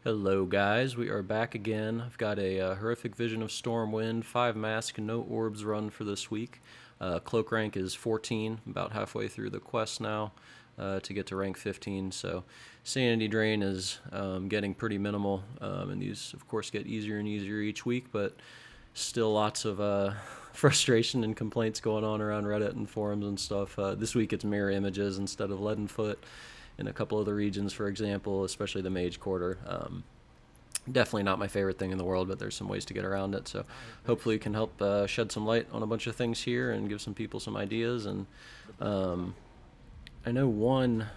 Hello guys, we are back again. I've got a horrific vision of Stormwind, 5 mask, no orbs run for this week. Cloak rank is 14, about halfway through the quest now to get to rank 15, so sanity drain is getting pretty minimal, and these of course get easier and easier each week, but still lots of frustration and complaints going on around Reddit and forums and stuff. This week it's mirror images instead of Leadenfoot in a couple of the regions, for example, especially the Mage Quarter. Definitely not my favorite thing in the world, but there's some ways to get around it. So hopefully it can help shed some light on a bunch of things here and give some people some ideas. And I know one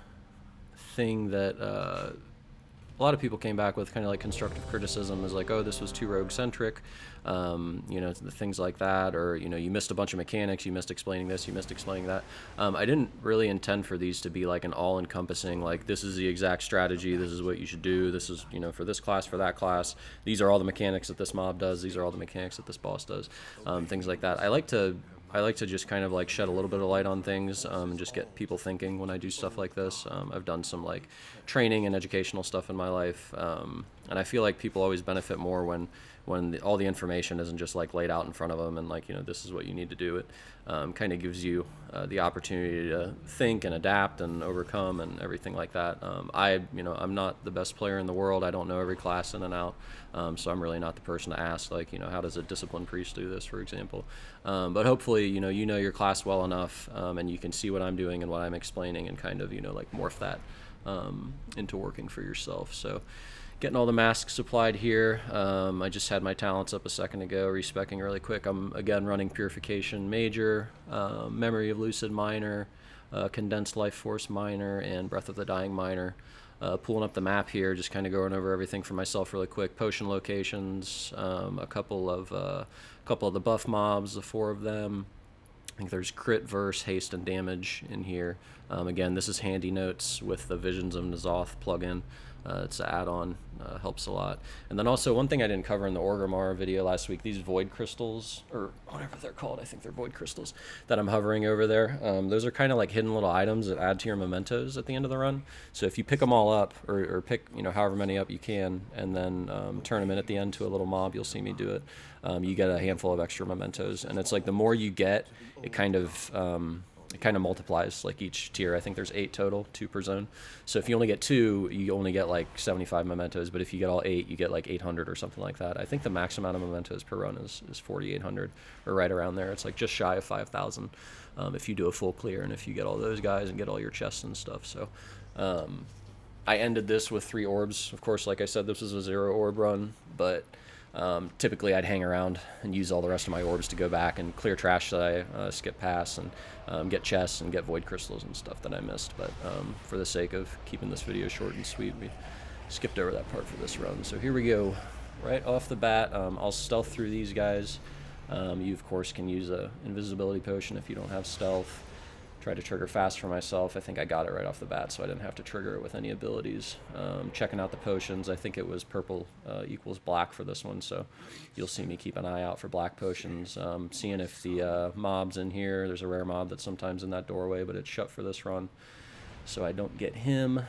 thing that a lot of people came back with, kind of like constructive criticism, is like, oh, this was too rogue-centric, things like that, or, you missed a bunch of mechanics, you missed explaining this, you missed explaining that. I didn't really intend for these to be like an all-encompassing, like, this is the exact strategy, this is what you should do, this is, for this class, for that class, these are all the mechanics that this mob does, these are all the mechanics that this boss does, things like that. I like to just kind of like shed a little bit of light on things and just get people thinking when I do stuff like this. I've done some like training and educational stuff in my life, and I feel like people always benefit more when all the information isn't just like laid out in front of them and like, this is what you need to do. It kind of gives you the opportunity to think and adapt and overcome and everything like that. I'm not the best player in the world. I don't know every class in and out, so I'm really not the person to ask, like, how does a disciplined priest do this, for example. But hopefully, you know your class well enough, and you can see what I'm doing and what I'm explaining and kind of, like morph that into working for yourself. So getting all the masks supplied here. I just had my talents up a second ago, respecking really quick. I'm again running Purification Major, Memory of Lucid Minor, Condensed Life Force Minor, and Breath of the Dying Minor. Pulling up the map here, just kind of going over everything for myself really quick. Potion locations, a couple of the buff mobs, the 4 of them. I think there's crit, verse, haste, and damage in here. Again, this is handy notes with the Visions of N'Zoth plugin. It's an add-on, helps a lot. And then also, one thing I didn't cover in the Orgrimmar video last week, these void crystals, or whatever they're called, I think they're void crystals, that I'm hovering over there. Those are kind of like hidden little items that add to your mementos at the end of the run. So if you pick them all up, or pick however many up you can, and then turn them in at the end to a little mob, you'll see me do it, you get a handful of extra mementos. And it's like the more you get, it kind of multiplies like each tier. I think there's 8 total, 2 per zone. So if you only get 2, you only get like 75 mementos, but if you get all 8, you get like 800 or something like that. I think the max amount of mementos per run is 4,800 or right around there. It's like just shy of 5,000 if you do a full clear and if you get all those guys and get all your chests and stuff. So I ended this with 3 orbs. Of course, like I said, this was a 0 orb run, but typically I'd hang around and use all the rest of my orbs to go back and clear trash that I skip past and get chests and get void crystals and stuff that I missed. But for the sake of keeping this video short and sweet, we skipped over that part for this run. So here we go. Right off the bat, I'll stealth through these guys. You, of course, can use a invisibility potion if you don't have stealth. Try to trigger fast for myself. I think I got it right off the bat, so I didn't have to trigger it with any abilities. Checking out the potions, I think it was purple equals black for this one, so you'll see me keep an eye out for black potions. Seeing if the mob's in here. There's a rare mob that's sometimes in that doorway, but it's shut for this run, so I don't get him.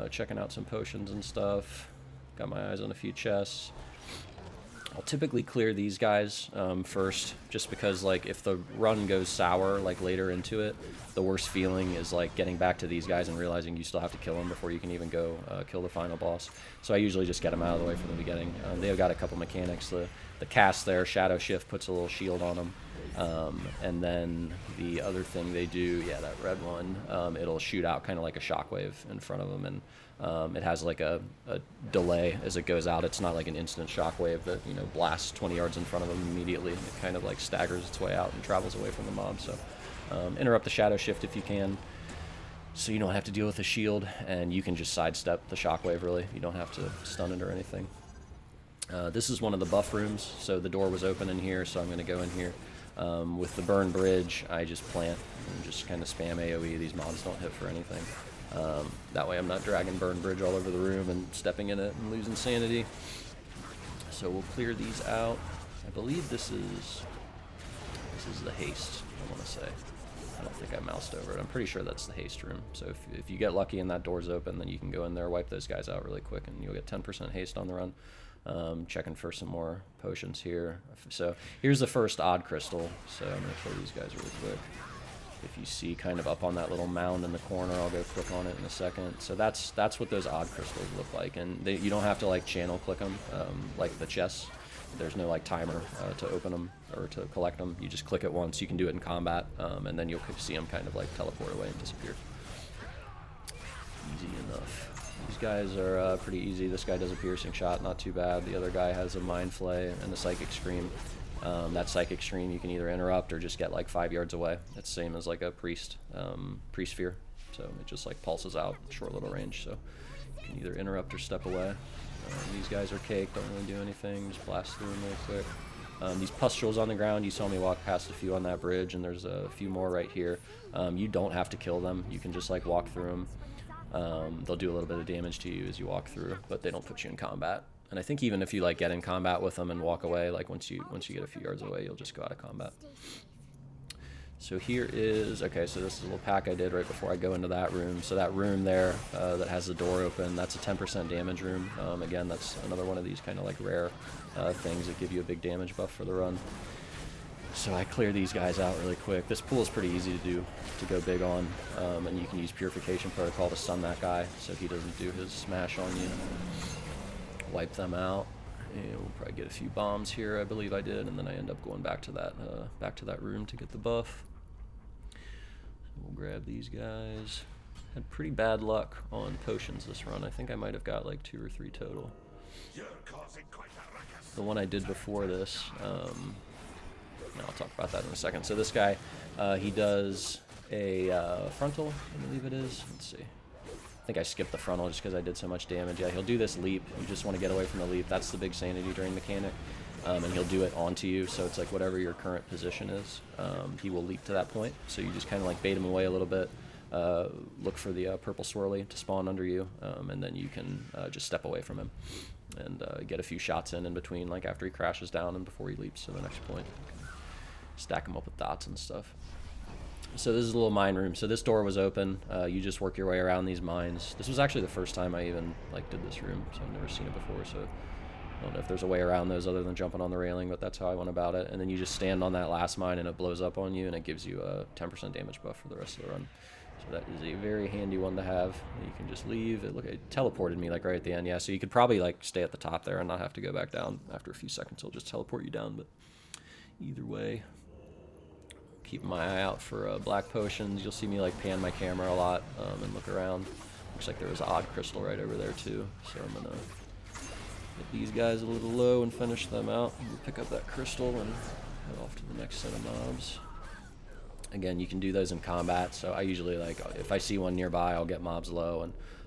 Checking out some potions and stuff. Got my eyes on a few chests. I'll typically clear these guys first, just because like if the run goes sour like later into it, the worst feeling is like getting back to these guys and realizing you still have to kill them before you can even go kill the final boss. So I usually just get them out of the way from the beginning. They've got a couple mechanics. The cast there, Shadow Shift, puts a little shield on them, and then the other thing they do, yeah, that red one, it'll shoot out kind of like a shockwave in front of them, and it has like a delay as it goes out. It's not like an instant shockwave that blasts 20 yards in front of them immediately. It kind of like staggers its way out and travels away from the mob. So interrupt the Shadow Shift if you can, so you don't have to deal with the shield, and you can just sidestep the shockwave. Really, you don't have to stun it or anything. This is one of the buff rooms, so the door was open in here, so I'm going to go in here. With the burn bridge, I just plant and just kind of spam AoE. These mobs don't hit for anything. That way I'm not dragging burn bridge all over the room and stepping in it and losing sanity. So we'll clear these out. I believe this is the haste, I want to say. I don't think I moused over it. I'm pretty sure that's the haste room. So if you get lucky and that door's open, then you can go in there, wipe those guys out really quick, and you'll get 10% haste on the run. Checking for some more potions here. So here's the first odd crystal. So I'm going to kill these guys really quick. If you see kind of up on that little mound in the corner, I'll go click on it in a second. So that's what those odd crystals look like. And you don't have to like channel click them like the chests. There's no like timer to open them or to collect them. You just click it once. You can do it in combat, and then you'll see them kind of like teleport away and disappear. Easy enough. These guys are pretty easy. This guy does a piercing shot, not too bad. The other guy has a mind flay and a psychic scream. That psychic scream you can either interrupt or just get like 5 yards away. It's the same as like a priest sphere. So it just like pulses out, short little range. So you can either interrupt or step away. These guys are caked, don't really do anything. Just blast through them real quick. These pustules on the ground, you saw me walk past a few on that bridge, and there's a few more right here. You don't have to kill them. You can just like walk through them. They'll do a little bit of damage to you as you walk through, but they don't put you in combat. And I think even if you like get in combat with them and walk away, like once you get a few yards away, you'll just go out of combat. So here is, okay, so this is a little pack I did right before I go into that room. So that room there that has the door open, that's a 10% damage room. Again, that's another one of these kind of like rare things that give you a big damage buff for the run. So I clear these guys out really quick. This pool is pretty easy to do, to go big on, and you can use Purification Protocol to stun that guy so he doesn't do his smash on you. Wipe them out, and we'll probably get a few bombs here. I believe I did, and then I end up going back to that room to get the buff. We'll grab these guys. Had pretty bad luck on potions this run. I think I might have got like 2 or 3 total. The one I did before this, I'll talk about that in a second. So this guy, he does a frontal, I believe it is. Let's see. I think I skipped the frontal just because I did so much damage. Yeah, he'll do this leap. You just want to get away from the leap. That's the big sanity drain mechanic. And he'll do it onto you, so it's like whatever your current position is, he will leap to that point. So you just kind of like bait him away a little bit, look for the purple swirly to spawn under you, and then you can just step away from him and get a few shots in between, like after he crashes down and before he leaps to the next point. Stack him up with dots and stuff. So this is a little mine room. So this door was open. You just work your way around these mines. This was actually the first time I even like did this room, so I've never seen it before. So I don't know if there's a way around those other than jumping on the railing, but that's how I went about it. And then you just stand on that last mine and it blows up on you, and it gives you a 10% damage buff for the rest of the run. So that is a very handy one to have. You can just leave. It teleported me like right at the end. Yeah, so you could probably like stay at the top there and not have to go back down. After a few seconds, it'll just teleport you down. But either way, keep my eye out for black potions. You'll see me like pan my camera a lot and look around. Looks like there was an odd crystal right over there too. So I'm gonna get these guys a little low and finish them out. We'll pick up that crystal and head off to the next set of mobs. Again, you can do those in combat. So I usually like, if I see one nearby, I'll get mobs low,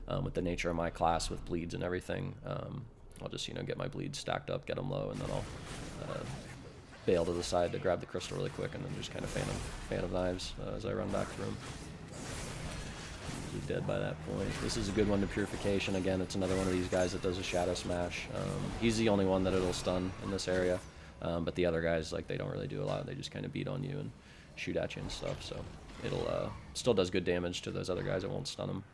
and with the nature of my class with bleeds and everything, I'll just get my bleeds stacked up, get them low, and then I'll bail to the side to grab the crystal really quick, and then just kind of fan of knives as I run back through them. Usually dead by that point. This is a good one to Purification. Again, it's another one of these guys that does a shadow smash. He's the only one that it'll stun in this area, but the other guys, like, they don't really do a lot. They just kind of beat on you and shoot at you and stuff. So it'll still does good damage to those other guys. It won't stun them.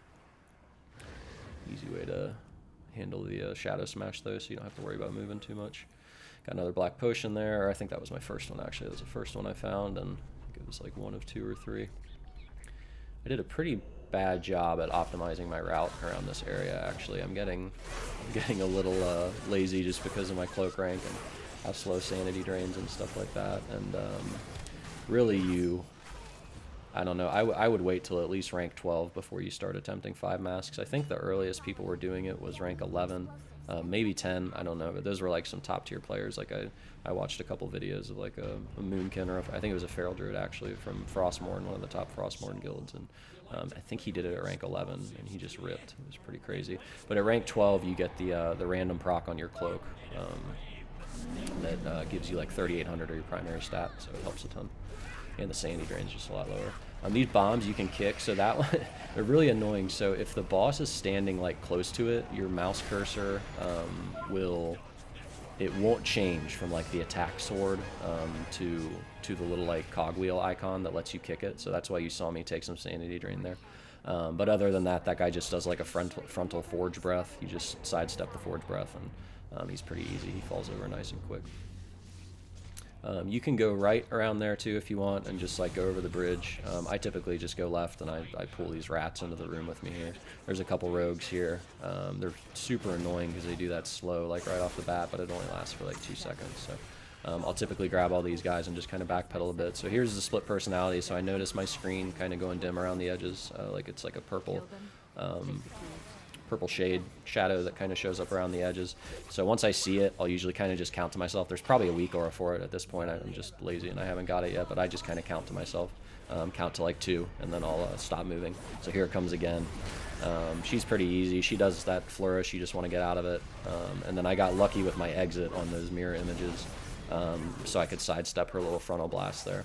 Easy way to handle the shadow smash though, so you don't have to worry about moving too much. Got another black potion there. I think that was my first one, actually. That was the first one I found, and I think it was like 1 of 2 or 3. I did a pretty bad job at optimizing my route around this area, actually. I'm getting a little lazy just because of my cloak rank and how slow sanity drains and stuff like that. And really, I don't know, I would wait till at least rank 12 before you start attempting 5 masks. I think the earliest people were doing it was rank 11. Maybe 10, I don't know, but those were like some top tier players. Like I watched a couple videos of like a Moonkin, or I think it was a Feral Druid actually from Frostmourne, one of the top Frostmourne guilds, and I think he did it at rank 11 and he just ripped. It was pretty crazy. But at rank 12 you get the random proc on your cloak that gives you like 3,800 or your primary stat, so it helps a ton. And the sanity drain's just a lot lower. These bombs you can kick, so that one, they're really annoying. So if the boss is standing like close to it, your mouse cursor will it won't change from like the attack sword to the little like cogwheel icon that lets you kick it. So that's why you saw me take some sanity drain there. But other than that, that guy just does like a frontal forge breath. You just sidestep the forge breath, and he's pretty easy. He falls over nice and quick. You can go right around there too if you want, and just like go over the bridge. I typically just go left, and I pull these rats into the room with me here. There's a couple rogues here. They're super annoying because they do that slow, like right off the bat, but it only lasts for like 2 seconds. So I'll typically grab all these guys and just kind of backpedal a bit. So here's the split personality. So I notice my screen kind of going dim around the edges, like it's like a purple shadow that kind of shows up around the edges. So once I see it, I'll usually kind of just count to myself. There's probably a weak aura for it at this point. I'm just lazy and I haven't got it yet, but I just kind of count to myself, count to like 2, and then I'll stop moving. So here it comes again. She's pretty easy. She does that flourish. You just want to get out of it. And then I got lucky with my exit on those mirror images, so I could sidestep her little frontal blast there.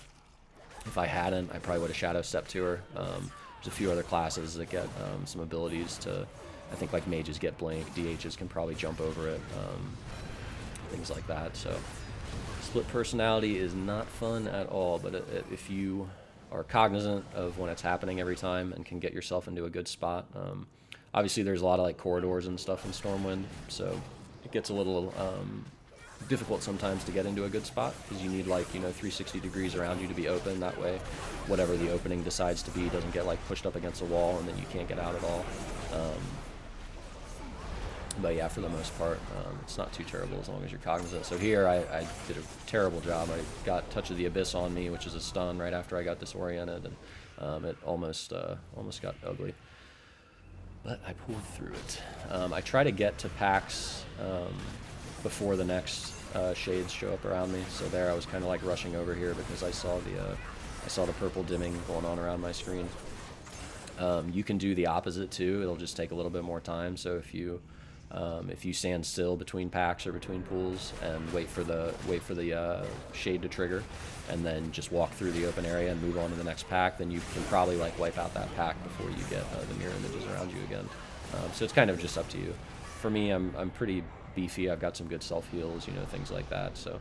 If I hadn't, I probably would have shadow stepped to her. There's a few other classes that get some abilities to, I think like mages get blink, DHs can probably jump over it, things like that. So split personality is not fun at all, but if you are cognizant of when it's happening every time and can get yourself into a good spot. Obviously there's a lot of like corridors and stuff in Stormwind, so it gets a little difficult sometimes to get into a good spot because you need like 360 degrees around you to be open. That way whatever the opening decides to be doesn't get like pushed up against a wall and then you can't get out at all. But yeah, for the most part, it's not too terrible as long as you're cognizant. So here I did a terrible job. I got Touch of the Abyss on me, which is a stun right after I got disoriented, and it almost got ugly. But I pulled through it. I try to get to packs before the next shades show up around me. So there I was kind of like rushing over here because I saw the purple dimming going on around my screen. You can do the opposite too. It'll just take a little bit more time. So if you stand still between packs or between pools and wait for the shade to trigger, and then just walk through the open area and move on to the next pack, then you can probably like wipe out that pack before you get the mirror images around you again. So it's kind of just up to you. For me, I'm pretty beefy. I've got some good self heals, things like that. So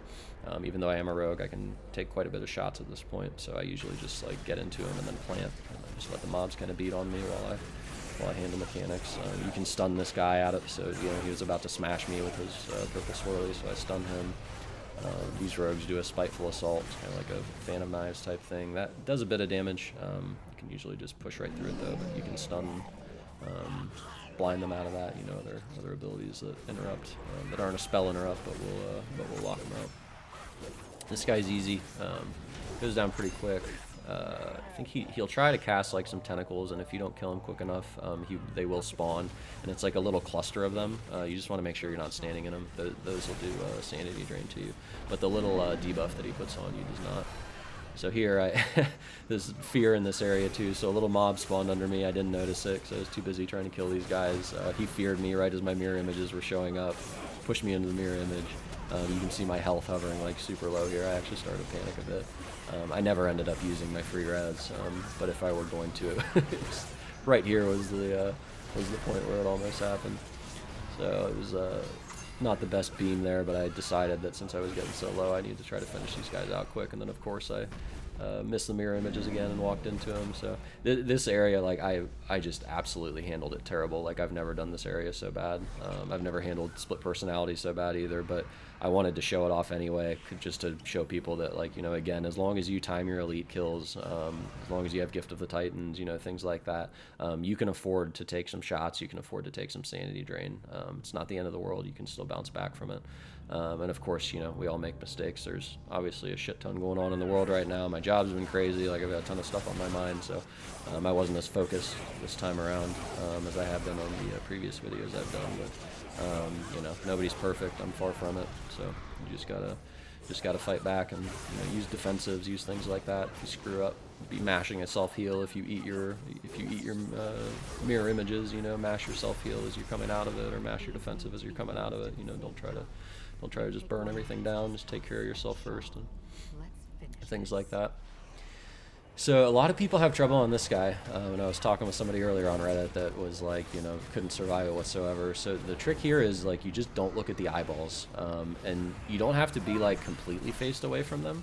even though I am a rogue, I can take quite a bit of shots at this point. So I usually just like get into them and then plant, and then just let the mobs kind of beat on me while I handle mechanics. You can stun this guy out of, so he was about to smash me with his purple swirly, so I stun him. These rogues do a spiteful assault, kind of like a Fan of Knives type thing. That does a bit of damage. You can usually just push right through it though, but you can stun, blind them out of that. Other abilities that interrupt, that aren't a spell interrupt, but will lock them out. This guy's easy. Goes down pretty quick. I think he'll try to cast like some tentacles, and if you don't kill him quick enough, they will spawn, and it's like a little cluster of them. You just want to make sure you're not standing in them. Those will do sanity drain to you, but the little debuff that he puts on you does not. So here, there's fear in this area too, so a little mob spawned under me. I didn't notice it because I was too busy trying to kill these guys. He feared me right as my mirror images were showing up, pushed me into the mirror image. You can see my health hovering like super low here. I actually started to panic a bit. I never ended up using my free reds, but if I were going to, right here was the point where it almost happened. So it was not the best beam there, but I decided that since I was getting so low, I needed to try to finish these guys out quick. And then of course I missed the mirror images again and walked into them. So this area, like I just absolutely handled it terrible. Like I've never done this area so bad. I've never handled split personality so bad either, but I wanted to show it off anyway, just to show people that, like, again, as long as you time your elite kills, as long as you have Gift of the Titans, things like that, you can afford to take some shots, you can afford to take some sanity drain. It's not the end of the world, you can still bounce back from it. And of course, we all make mistakes. There's obviously a shit ton going on in the world right now. My job's been crazy, like I've got a ton of stuff on my mind, so I wasn't as focused this time around as I have been on the previous videos I've done, but nobody's perfect. I'm far from it, so you just gotta fight back and use defensives, use things like that. If you screw up, be mashing a self heal. If you eat your mirror images, mash your self heal as you're coming out of it, or mash your defensive as you're coming out of it. Don't try to just burn everything down. Just take care of yourself first and things like that. So a lot of people have trouble on this guy, and I was talking with somebody earlier on Reddit that was like, you know, couldn't survive it whatsoever. So the trick here is like you just don't look at the eyeballs, and you don't have to be like completely faced away from them.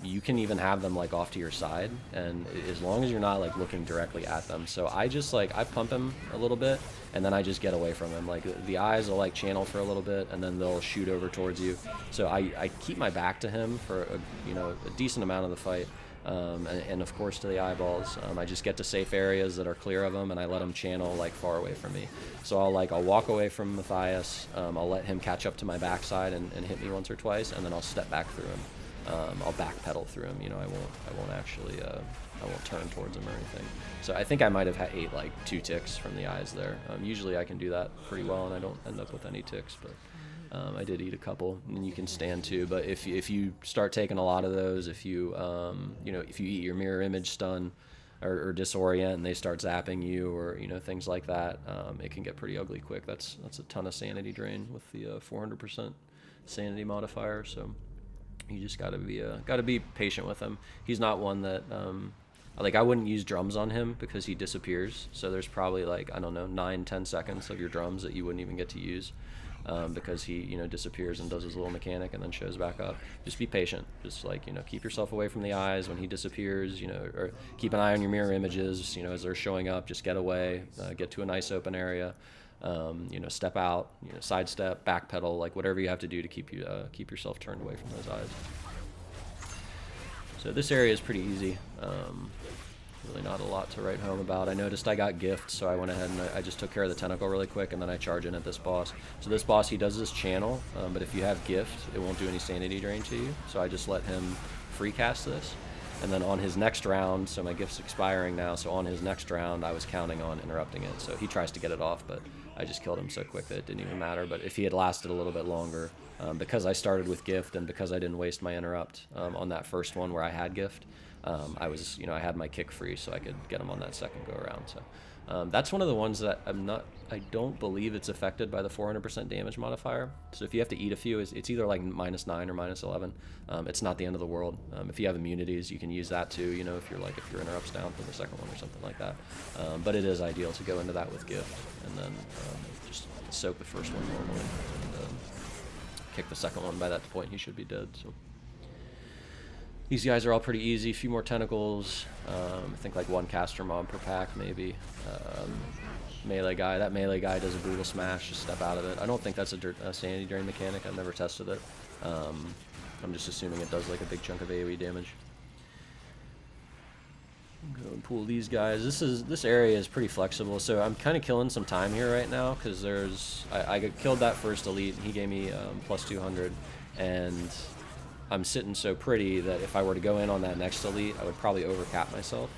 You can even have them like off to your side, and as long as you're not like looking directly at them. So I just like I pump him a little bit, and then I just get away from him. Like the eyes will like channel for a little bit, and then they'll shoot over towards you. So I keep my back to him for a decent amount of the fight. And of course to the eyeballs. I just get to safe areas that are clear of him, and I let him channel like far away from me. So I'll walk away from Matthias. I'll let him catch up to my backside and hit me once or twice, and then I'll step back through him. I'll backpedal through him. You know, I won't actually I won't turn towards him or anything. So I think I might have ate like 2 ticks from the eyes there. Usually I can do that pretty well, and I don't end up with any ticks, but. I did eat a couple, and you can stand too. But if you start taking a lot of those, if you if you eat your mirror image stun or disorient, and they start zapping you, or things like that, it can get pretty ugly quick. That's a ton of sanity drain with the 400% sanity modifier. So you just gotta be patient with him. He's not one that I wouldn't use drums on him because he disappears. So there's probably like, I don't know, 9-10 seconds of your drums that you wouldn't even get to use. Because he disappears and does his little mechanic and then shows back up. Just be patient. Just keep yourself away from the eyes when he disappears. Or keep an eye on your mirror images. As they're showing up, just get away. Get to a nice open area. Step out. Sidestep, backpedal. Like whatever you have to do to keep yourself turned away from those eyes. So this area is pretty easy. Really not a lot to write home about. I noticed I got gift, so I went ahead and I just took care of the tentacle really quick, and then I charge in at this boss. So this boss, he does this channel, but if you have gift, it won't do any sanity drain to you. So I just let him free cast this. And then on his next round, so my gift's expiring now, so on his next round, I was counting on interrupting it. So he tries to get it off, but I just killed him so quick that it didn't even matter. But if he had lasted a little bit longer, because I started with gift and because I didn't waste my interrupt on that first one where I had gift, I had my kick free, so I could get him on that second go around. So that's one of the ones that I don't believe it's affected by the 400% damage modifier. So if you have to eat a few, it's either like -9 or -11. It's not the end of the world. If you have immunities, you can use that too. If your interrupts down from the second one or something like that. But it is ideal to go into that with gift and then just soak the first one normally and kick the second one. By that point, he should be dead. So. These guys are all pretty easy. A few more tentacles. I think like 1 caster mob per pack, maybe. Melee guy. That melee guy does a brutal smash. Just step out of it. I don't think that's a sanity drain mechanic. I've never tested it. I'm just assuming it does like a big chunk of AoE damage. Go and pull these guys. This area is pretty flexible, so I'm kind of killing some time here right now because I killed that first elite, and he gave me +200, and I'm sitting so pretty that if I were to go in on that next elite, I would probably overcap myself.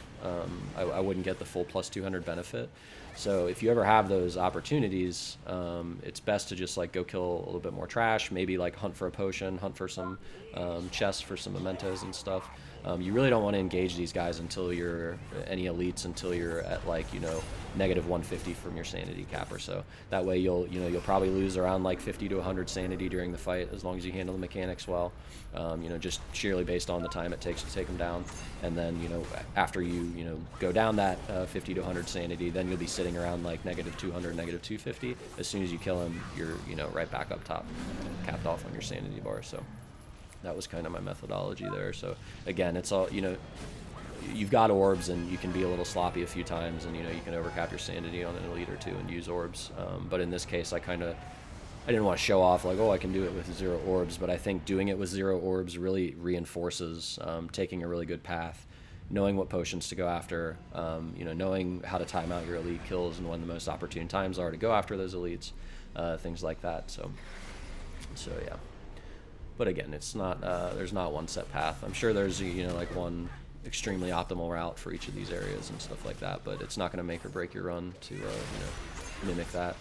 I wouldn't get the full +200 benefit. So if you ever have those opportunities, it's best to just like go kill a little bit more trash, maybe like hunt for a potion, hunt for some chests for some mementos and stuff. You really don't want to engage these guys until you're any elites until you're at like -150 from your sanity cap or so. That way you'll probably lose around like 50 to 100 sanity during the fight as long as you handle the mechanics well. Just sheerly based on the time it takes to take them down. And then after you go down that 50 to 100 sanity, then you'll be sitting around like -200, -250. As soon as you kill him, you're right back up top, capped off on your sanity bar. So. That was kind of my methodology there. So again, it's all, you've got orbs and you can be a little sloppy a few times and, you can overcap your sanity on an elite or two and use orbs. But in this case, I didn't want to show off like, oh, I can do it with 0 orbs, but I think doing it with 0 orbs really reinforces taking a really good path, knowing what potions to go after, knowing how to time out your elite kills and when the most opportune times are to go after those elites, things like that. So yeah. But again, it's not. There's not one set path. I'm sure there's like one extremely optimal route for each of these areas and stuff like that. But it's not going to make or break your run to mimic that.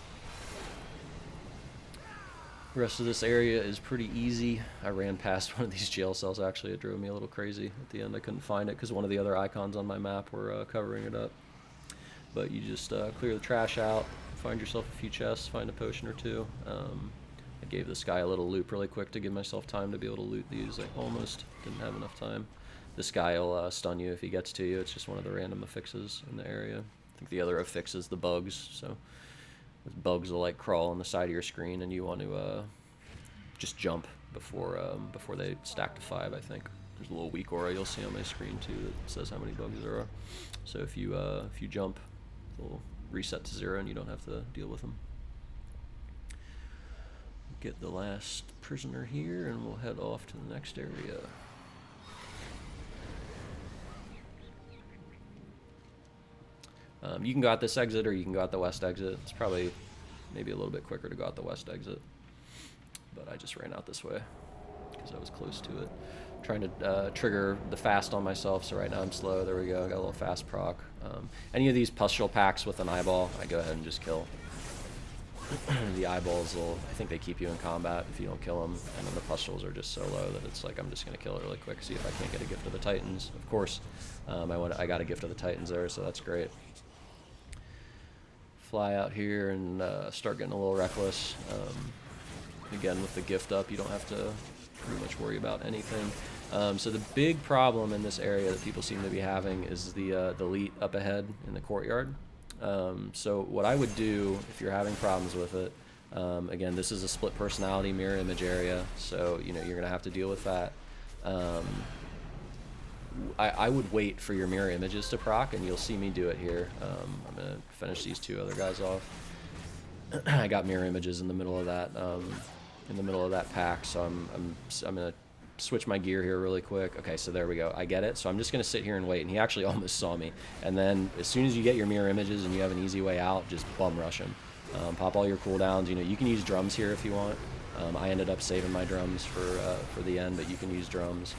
The rest of this area is pretty easy. I ran past one of these jail cells. Actually, it drove me a little crazy at the end. I couldn't find it because one of the other icons on my map were covering it up. But you just clear the trash out, find yourself a few chests, find a potion or two. I gave this guy a little loop really quick to give myself time to be able to loot these. I almost didn't have enough time. This guy will stun you if he gets to you. It's just one of the random affixes in the area. I think the other affix is the bugs. So the bugs will like crawl on the side of your screen, and you want to just jump before they stack to 5. I think there's a little weak aura you'll see on my screen too that says how many bugs there are. So if you jump, it'll reset to 0, and you don't have to deal with them. Get the last prisoner here, and we'll head off to the next area. You can go out this exit, or you can go out the west exit. It's probably maybe a little bit quicker to go out the west exit, but I just ran out this way because I was close to it. Trying to trigger the fast on myself, so right now I'm slow. There we go. I got a little fast proc. Any of these pustule packs with an eyeball, I go ahead and just kill. The eyeballs will, I think they keep you in combat if you don't kill them, and then the pustules are just so low that it's like I'm just going to kill it really quick, see if I can't get a gift of the Titans. Of course, I got a gift of the Titans there, so that's great. Fly out here and start getting a little reckless. Again, with the gift up, you don't have to pretty much worry about anything. So the big problem in this area that people seem to be having is the elite up ahead in the courtyard. So what I would do if you're having problems with it, again, this is a split personality mirror image area, so you're gonna have to deal with that. I would wait for your mirror images to proc, and you'll see me do it here. I'm gonna finish these 2 other guys off. I got mirror images in the middle of that pack, so I'm gonna switch my gear here really quick. Okay, so there we go. I get it. So I'm just going to sit here and wait. And he actually almost saw me. And then as soon as you get your mirror images and you have an easy way out, just bum rush him. Pop all your cooldowns. You can use drums here if you want. I ended up saving my drums for the end, but you can use drums.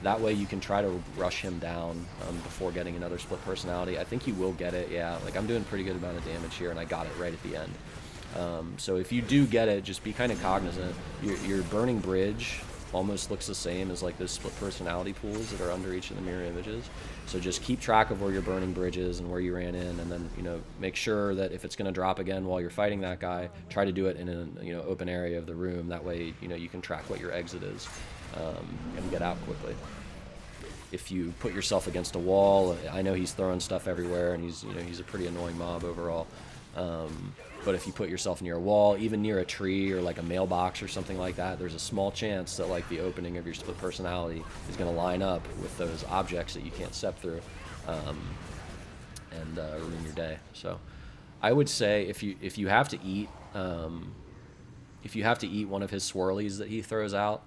That way you can try to rush him down before getting another split personality. I think you will get it. Yeah, like I'm doing a pretty good amount of damage here, and I got it right at the end. So if you do get it, just be kind of cognizant. Your burning bridge almost looks the same as like those split personality pools that are under each of the mirror images. So just keep track of where your burning bridge is and where you ran in, and then make sure that if it's going to drop again while you're fighting that guy, try to do it in an open area of the room. That way you can track what your exit is and get out quickly. If you put yourself against a wall, I know he's throwing stuff everywhere, and he's a pretty annoying mob overall. But if you put yourself near a wall, even near a tree or like a mailbox or something like that, there's a small chance that like the opening of your split personality is going to line up with those objects that you can't step through, and ruin your day. So I would say if you have to eat one of his swirlies that he throws out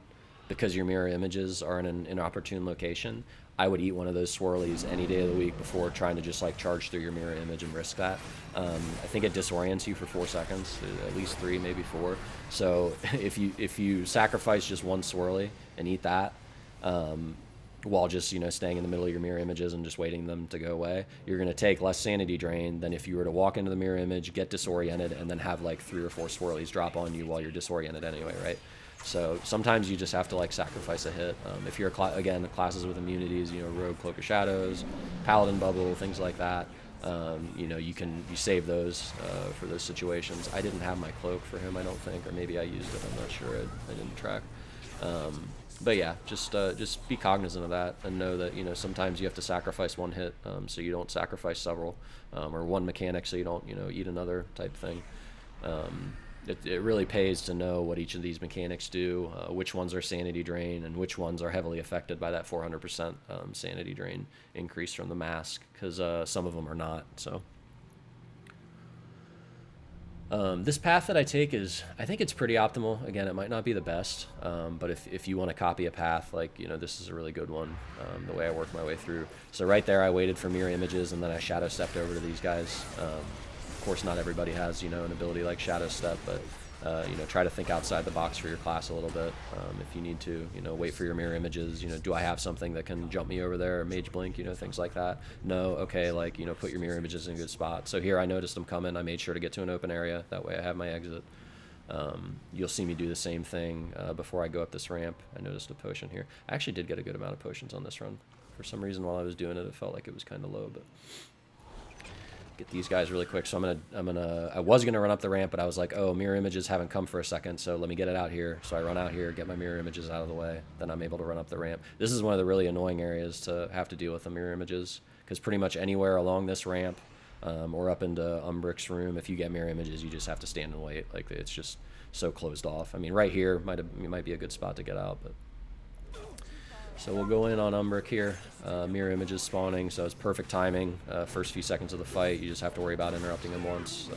because your mirror images are in an inopportune location, I would eat one of those swirlies any day of the week before trying to just like charge through your mirror image and risk that. I think it disorients you for 4 seconds, at least 3, maybe 4. So if you sacrifice just one swirly and eat that, while just staying in the middle of your mirror images and just waiting them to go away, you're going to take less sanity drain than if you were to walk into the mirror image, get disoriented, and then have like 3 or 4 swirlies drop on you while you're disoriented anyway, right? So sometimes you just have to like sacrifice a hit. If you're again classes with immunities, Rogue, Cloak of Shadows, Paladin Bubble, things like that, you save those for those situations. I didn't have my cloak for him, I don't think, or maybe I used it. I'm not sure. I didn't track. But yeah, just be cognizant of that and know that sometimes you have to sacrifice one hit, so you don't sacrifice several, or one mechanic so you don't eat another type thing. It really pays to know what each of these mechanics do, which ones are sanity drain and which ones are heavily affected by that 400% sanity drain increase from the mask, because some of them are not. So this path that I take I think it's pretty optimal. Again, it might not be the best, but if you want to copy a path, like, this is a really good one, the way I work my way through. So right there, I waited for mirror images, and then I shadow stepped over to these guys. Of course, not everybody has, an ability like Shadow Step, but, try to think outside the box for your class a little bit. If you need to, wait for your mirror images, do I have something that can jump me over there, Mage Blink, things like that. No, okay, like, put your mirror images in a good spot. So here I noticed them coming. I made sure to get to an open area. That way I have my exit. You'll see me do the same thing before I go up this ramp. I noticed a potion here. I actually did get a good amount of potions on this run. For some reason, while I was doing it, it felt like it was kind of low, but... get these guys really quick. So I was gonna run up the ramp, but I was like, oh, mirror images haven't come for a second, so let me get it out here. So I run out here, get my mirror images out of the way, then I'm able to run up the ramp. This is one of the really annoying areas to have to deal with the mirror images, because pretty much anywhere along this ramp, or up into Umbric's room, if you get mirror images, you just have to stand and wait. Like, it's just so closed off. I mean, right here might be a good spot to get out, but. So we'll go in on Umbric here. Mirror images spawning, so it's perfect timing. First few seconds of the fight, you just have to worry about interrupting him once.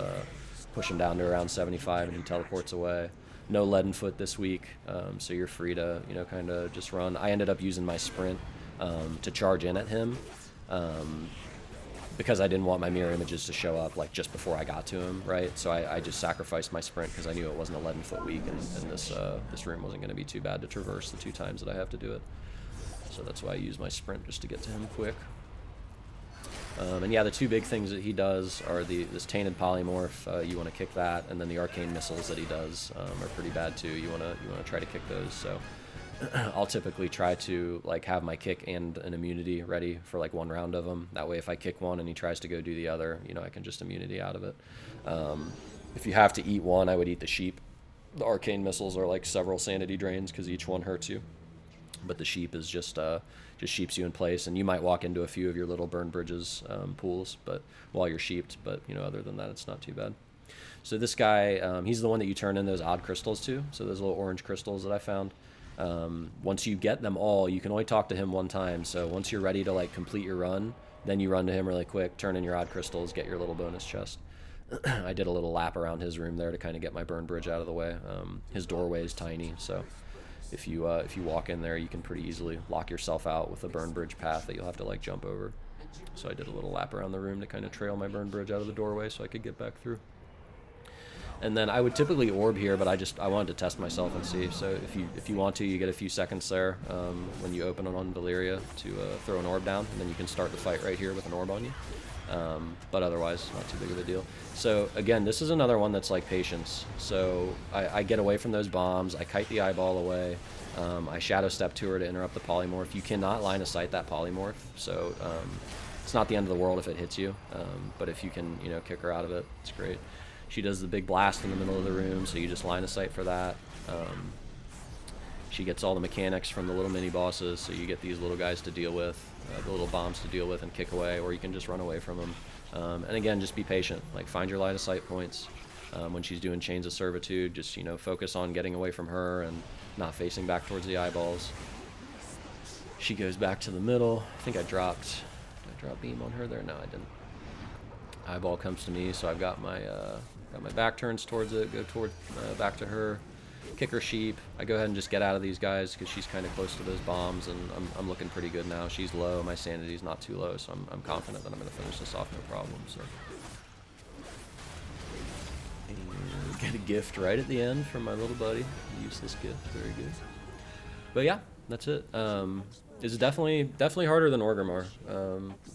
Push him down to around 75 and he teleports away. No leaden foot this week, so you're free to, you know, kind of just run. I ended up using my sprint to charge in at him because I didn't want my mirror images to show up like just before I got to him, right? So I just sacrificed my sprint because I knew it wasn't a leaden foot week, and this room wasn't going to be too bad to traverse the 2 times that I have to do it. So that's why I use my sprint, just to get to him quick. And yeah, the 2 big things that he does are this Tainted Polymorph. You want to kick that, and then the Arcane Missiles that he does are pretty bad too. You want to try to kick those. So I'll typically try to like have my kick and an immunity ready for like 1 round of them. That way, if I kick one and he tries to go do the other, you know, I can just immunity out of it. If you have to eat one, I would eat the sheep. The Arcane Missiles are like several sanity drains because each one hurts you. But the sheep is just sheeps you in place, and you might walk into a few of your little burn bridges pools, but while you're sheeped. But you know, other than that, it's not too bad. So this guy, he's the one that you turn in those odd crystals to. So those little orange crystals that I found. Once you get them all, you can only talk to him 1 time. So once you're ready to like complete your run, then you run to him really quick, turn in your odd crystals, get your little bonus chest. I did a little lap around his room there to kind of get my burn bridge out of the way. His doorway is tiny, so. If you walk in there, you can pretty easily lock yourself out with a burn bridge path that you'll have to like jump over. So I did a little lap around the room to kind of trail my burn bridge out of the doorway so I could get back through. And then I would typically orb here, but I wanted to test myself and see. So if you want to, you get a few seconds there when you open on Alleria to throw an orb down, and then you can start the fight right here with an orb on you. But otherwise, not too big of a deal. So again, this is another one that's like patience. So I get away from those bombs, I kite the eyeball away, I shadow step to her to interrupt the polymorph. You cannot line of sight that polymorph, so it's not the end of the world if it hits you, but if you can, you know, kick her out of it, it's great. She does the big blast in the middle of the room, so you just line of sight for that. She gets all the mechanics from the little mini bosses, so you get these little guys to deal with, the little bombs to deal with and kick away, or you can just run away from them. And again, just be patient. Like, find your line of sight points. When she's doing Chains of Servitude, just, you know, focus on getting away from her and not facing back towards the eyeballs. She goes back to the middle. I think did I drop beam on her there? No, I didn't. Eyeball comes to me, so I've got my back turns towards it, go toward back to her. Kick her sheep. I go ahead and just get out of these guys because she's kind of close to those bombs, and I'm looking pretty good now. She's low. My sanity's not too low, so I'm confident that I'm going to finish this off no problem. So, and get a gift right at the end from my little buddy. Use this gift. Very good. But yeah, that's it. It's definitely harder than Orgrimmar.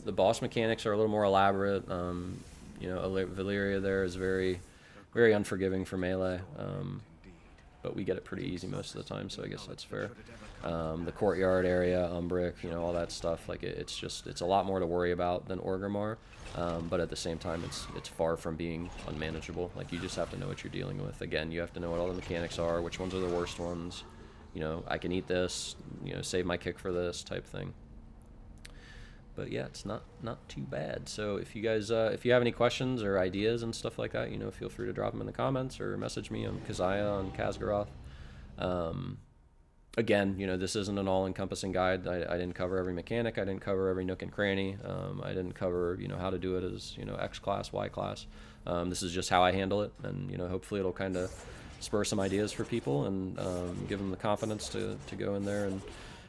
The boss mechanics are a little more elaborate. You know, Alleria there is very, very unforgiving for melee. But we get it pretty easy most of the time, so I guess that's fair. The Courtyard area, Umbric, you know, all that stuff, like it's a lot more to worry about than Orgrimmar, but at the same time, it's far from being unmanageable. Like, you just have to know what you're dealing with. Again, you have to know what all the mechanics are, which ones are the worst ones. You know, I can eat this, you know, save my kick for this type thing. But yeah, it's not too bad. So if you guys, if you have any questions or ideas and stuff like that, you know, feel free to drop them in the comments or message me on Kazaya on Khazgaroth. Again, you know, this isn't an all-encompassing guide. I didn't cover every mechanic. I didn't cover every nook and cranny. I didn't cover, you know, how to do it as, you know, X class, Y class. This is just how I handle it, and, you know, hopefully it'll kind of spur some ideas for people and give them the confidence to go in there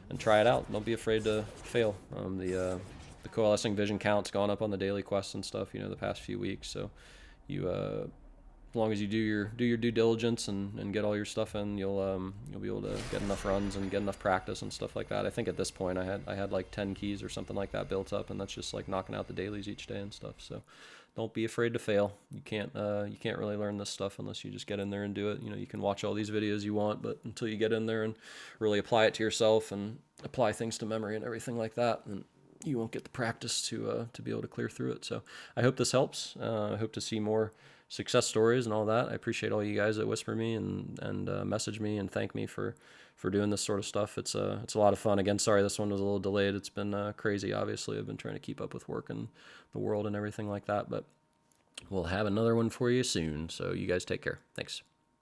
and try it out. Don't be afraid to fail. The coalescing vision count's gone up on the daily quests and stuff, you know, the past few weeks. So you, as long as you do your due diligence and get all your stuff in, you'll be able to get enough runs and get enough practice and stuff like that. I think at this point I had like 10 keys or something like that built up, and that's just like knocking out the dailies each day and stuff. So don't be afraid to fail. You can't really learn this stuff unless you just get in there and do it. You know, you can watch all these videos you want, but until you get in there and really apply it to yourself and apply things to memory and everything like that, and you won't get the practice to be able to clear through it. So I hope this helps. I hope to see more success stories and all that. I appreciate all you guys that whisper me and message me and thank me for doing this sort of stuff. It's a lot of fun. Again, sorry this one was a little delayed. It's been crazy. Obviously, I've been trying to keep up with work and the world and everything like that. But we'll have another one for you soon. So you guys take care. Thanks.